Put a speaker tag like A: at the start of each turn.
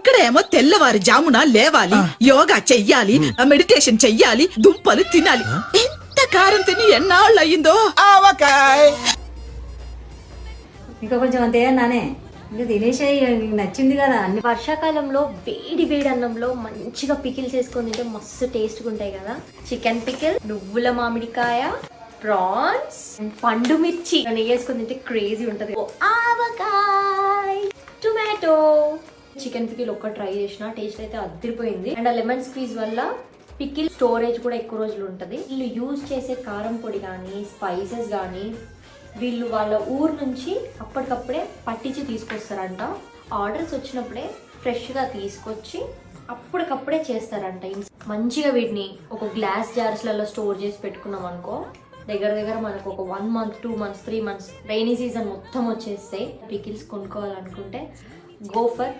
A: ఇక్కడేమో తెల్లవారి జామున లేవాలి, యోగా చెయ్యాలి, మెడిటేషన్ చెయ్యాలి, దుంపలు తినాలి. ఎంత కారం తిని ఎన్నాళ్ళు అయ్యిందో.
B: ఆవకాయ్
C: ఇంకా కొంచెం అంతే నానే, ఇంకా తినేసాయి, నీకు నచ్చింది కదా అన్ని.
D: వర్షాకాలంలో వేడి వేడి అన్నంలో మంచిగా పికిల్స్ వేసుకొని తింటే మస్తు టేస్ట్గా ఉంటాయి కదా. చికెన్ పికిల్, నువ్వుల మామిడికాయ, ప్రాన్స్, పండు మిర్చి నెయ్యి వేసుకొని తింటే క్రేజీ ఉంటుంది. ఆవకాయ, టొమాటో, చికెన్ పికిల్ ఒక్క ట్రై చేసిన టేస్ట్ అయితే అదిరిపోయింది. అండ్ ఆ లెమన్ స్క్వీజ్ వల్ల పికిల్ స్టోరేజ్ కూడా ఎక్కువ రోజులు ఉంటుంది. వీళ్ళు యూజ్ చేసే కారం పొడి కానీ స్పైసెస్ కానీ వీళ్ళు వాళ్ళ ఊరు నుంచి అప్పటికప్పుడే పట్టించి తీసుకొస్తారంట. ఆర్డర్స్ వచ్చినప్పుడే ఫ్రెష్గా తీసుకొచ్చి అప్పటికప్పుడే చేస్తారంట. మంచిగా వీటిని ఒక గ్లాస్ జార్స్లలో స్టోర్ చేసి పెట్టుకున్నాం అనుకో, దగ్గర దగ్గర మనకు ఒక 1 month 2 months 3 months rainy season మొత్తం వచ్చేస్తాయి. Pickles కొనుక్కోవాలనుకుంటే go for